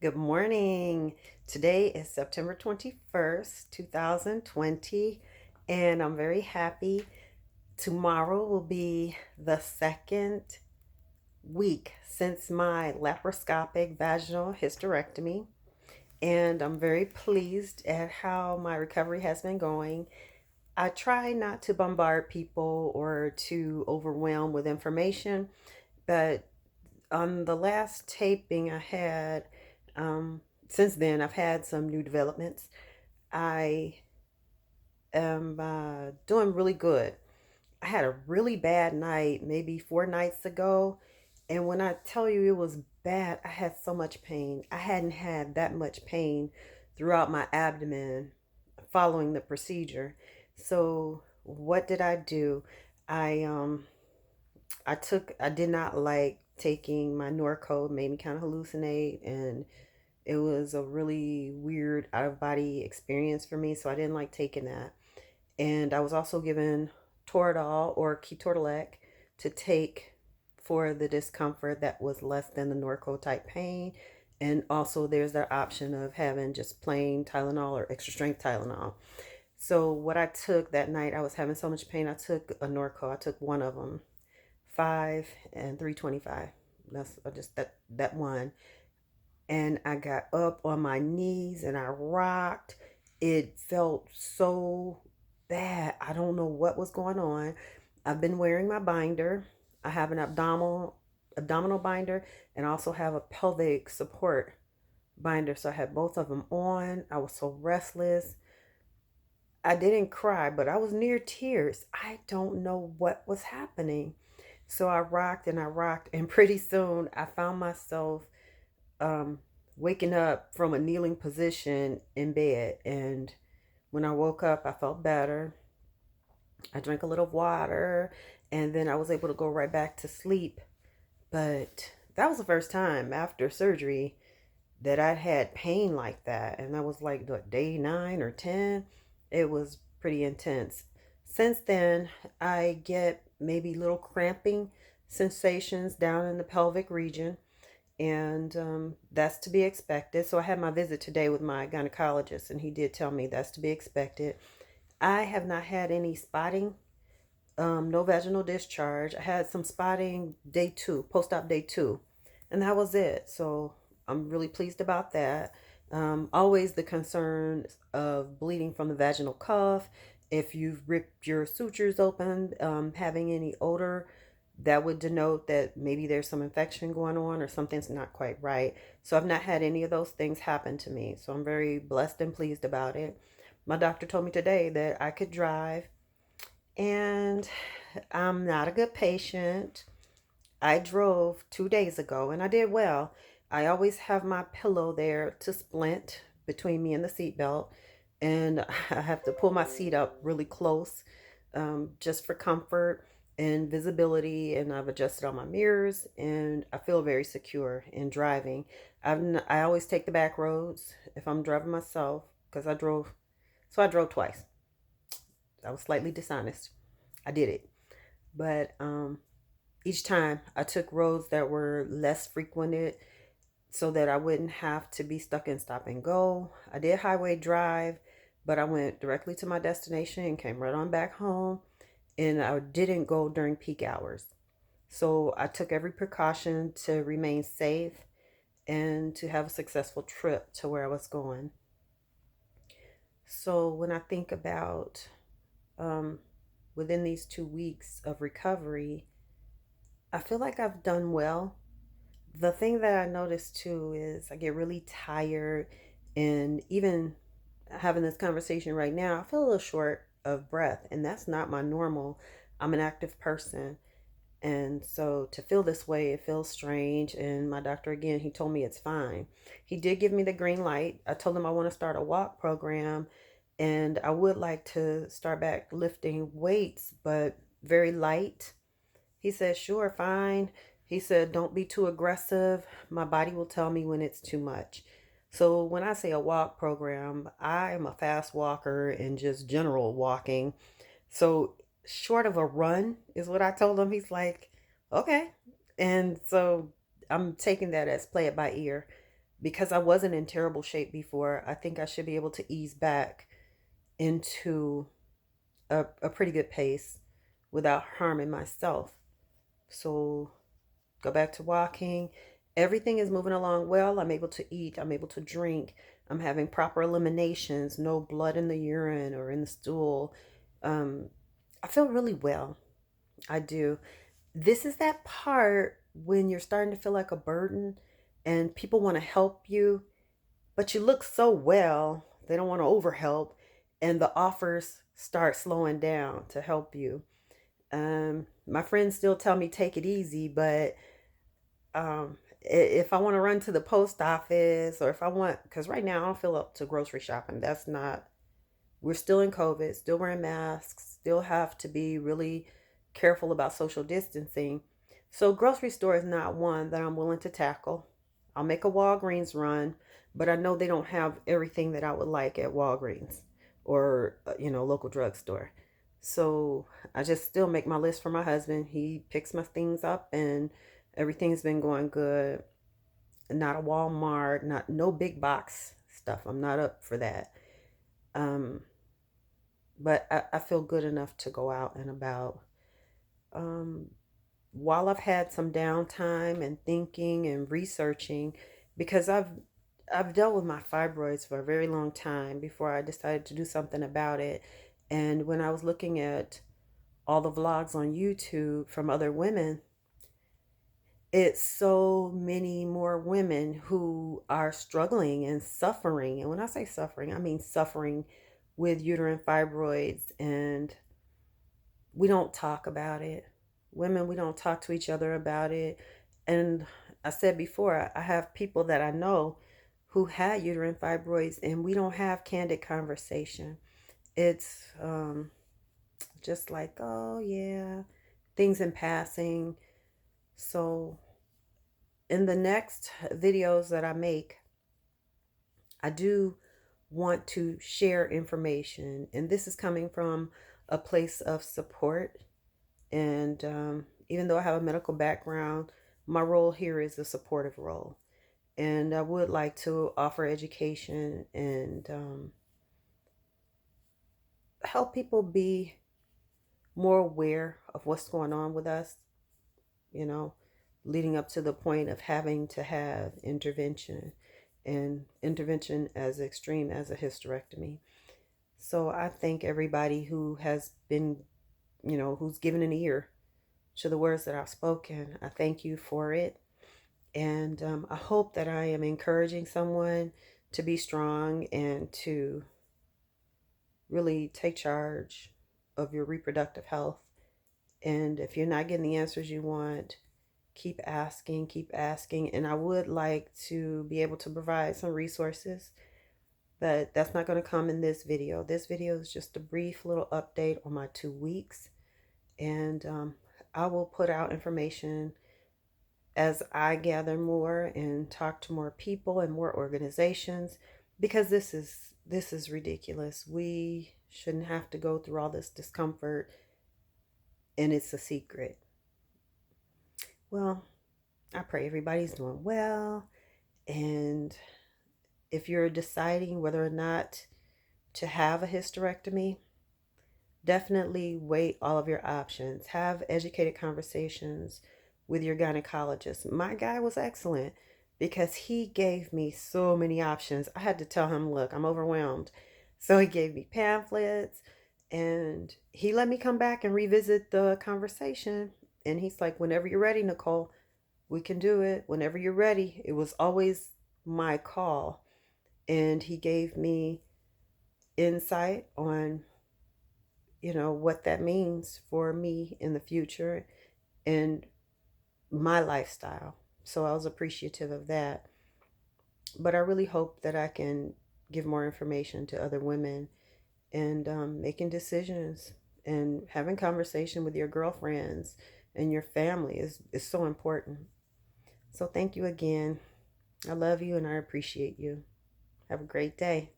Good morning. Today is September 21st, 2020, and I'm very happy. Tomorrow will be the second week since my laparoscopic vaginal hysterectomy, and I'm very pleased at how my recovery has been going. I try not to bombard people or to overwhelm with information, but on the last taping I had, um, since then, I've had some new developments. I am doing really good. I had a really bad night, maybe 4 nights ago. And when I tell you it was bad, I had so much pain. I hadn't had that much pain throughout my abdomen following the procedure. So, what did I do? I um I did not like taking my Norco, made me kind of hallucinate, and it was a really weird out of body experience for me, so I didn't like taking that. And I was also given Toradol or Ketorolac to take for the discomfort that was less than the Norco type pain. And also, there's the option of having just plain Tylenol or extra strength Tylenol. So, what I took that night, I was having so much pain. I took a Norco. I took one of them, 5 and 325. That's just that one, and I got up on my knees and I rocked. It felt so bad. I don't know what was going on. I've been wearing my binder. I have an abdominal binder and also have a pelvic support binder. So I had both of them on. I was so restless. I didn't cry, but I was near tears. I don't know what was happening. So I rocked, and pretty soon I found myself um, waking up from a kneeling position in bed. And when I woke up, I felt better. I drank a little water, and then I was able to go right back to sleep. But that was the first time after surgery that I had pain like that. And that was like what, day 9 or 10. It was pretty intense. Since then, I get maybe little cramping sensations down in the pelvic region, and that's to be expected. So I had my visit today with my gynecologist, and he did tell me that's to be expected. I have not had any spotting, no vaginal discharge. I had some spotting day two, post-op day two, and that was it. So I'm really pleased about that. Always the concern of bleeding from the vaginal cuff. If you've ripped your sutures open, having any odor, that would denote that maybe there's some infection going on or something's not quite right. So I've not had any of those things happen to me. So I'm very blessed and pleased about it. My doctor told me today that I could drive, and I'm not a good patient. I drove 2 days ago and I did well. I always have my pillow there to splint between me and the seatbelt, and I have to pull my seat up really close, just for comfort and visibility. And I've adjusted all my mirrors, and I feel very secure in driving. I always take the back roads if I'm driving myself because I drove twice. I was slightly dishonest. I did it, but each time I took roads that were less frequented so that I wouldn't have to be stuck in stop and go. I did highway drive, but I went directly to my destination and came right on back home. And I didn't go during peak hours. So I took every precaution to remain safe and to have a successful trip to where I was going. So when I think about um, within these 2 weeks of recovery, I feel like I've done well. The thing that I noticed too is I get really tired, and even having this conversation right now, I feel a little short of breath, and that's not my normal. I'm an active person, and so to feel this way, it feels strange. And my doctor, again, he told me it's fine. He did give me the green light. I told him I want to start a walk program, and I would like to start back lifting weights, but very light. He said, sure, fine. He said, don't be too aggressive. My body will tell me when it's too much. So when I say a walk program, I am a fast walker and just general walking. So short of a run is what I told him. He's like, okay. And so I'm taking that as play it by ear. because I wasn't in terrible shape before, I think I should be able to ease back into a pretty good pace without harming myself. So go back to walking. Everything is moving along well. I'm able to eat. I'm able to drink. I'm having proper eliminations, no blood in the urine or in the stool. Um, I feel really well. I do. This is that part when you're starting to feel like a burden and people want to help you, but you look so well, they don't want to overhelp, and the offers start slowing down to help you. My friends still tell me take it easy, but if I want to run to the post office or if I want, because right now I don't feel up to grocery shopping. That's not, we're still in COVID, still wearing masks, still have to be really careful about social distancing. So, grocery store is not one that I'm willing to tackle. I'll make a Walgreens run, but I know they don't have everything that I would like at Walgreens or, local drugstore. So, I just still make my list for my husband. He picks my things up and everything's been going good. Not a Walmart, not no big box stuff. I'm not up for that. Um, but I feel good enough to go out and about. Um, while I've had some downtime and thinking and researching, because I've dealt with my fibroids for a very long time before I decided to do something about it. And when I was looking at all the vlogs on YouTube from other women, it's so many more women who are struggling and suffering. And when I say suffering, I mean suffering with uterine fibroids, and we don't talk about it. Women, we don't talk to each other about it. And I said before, I have people that I know who had uterine fibroids, and we don't have candid conversation. It's just like, oh, yeah, things in passing. So, in the next videos that I make, I do want to share information, and this is coming from a place of support. And even though I have a medical background, my role here is a supportive role. And I would like to offer education and help people be more aware of what's going on with us, you know, leading up to the point of having to have intervention, and intervention as extreme as a hysterectomy. So I thank everybody who has been, who's given an ear to the words that I've spoken. I thank you for it. And I hope that I am encouraging someone to be strong and to really take charge of your reproductive health. And if you're not getting the answers you want, keep asking, keep asking. And I would like to be able to provide some resources, but that's not going to come in this video. This video is just a brief little update on my 2 weeks. And I will put out information as I gather more and talk to more people and more organizations, because this is ridiculous. We shouldn't have to go through all this discomfort and it's a secret. Well, I pray everybody's doing well, and if you're deciding whether or not to have a hysterectomy, definitely weigh all of your options. Have educated conversations with your gynecologist. My guy was excellent because he gave me so many options. I had to tell him, look, I'm overwhelmed. So he gave me pamphlets and he let me come back and revisit the conversation. And he's like, whenever you're ready, Nicole, we can do it. Whenever you're ready. It was always my call. And he gave me insight on what that means for me in the future and my lifestyle. So I was appreciative of that. But I really hope that I can give more information to other women, and making decisions and having conversation with your girlfriends and your family is so important. So thank you again. I love you and I appreciate you. Have a great day.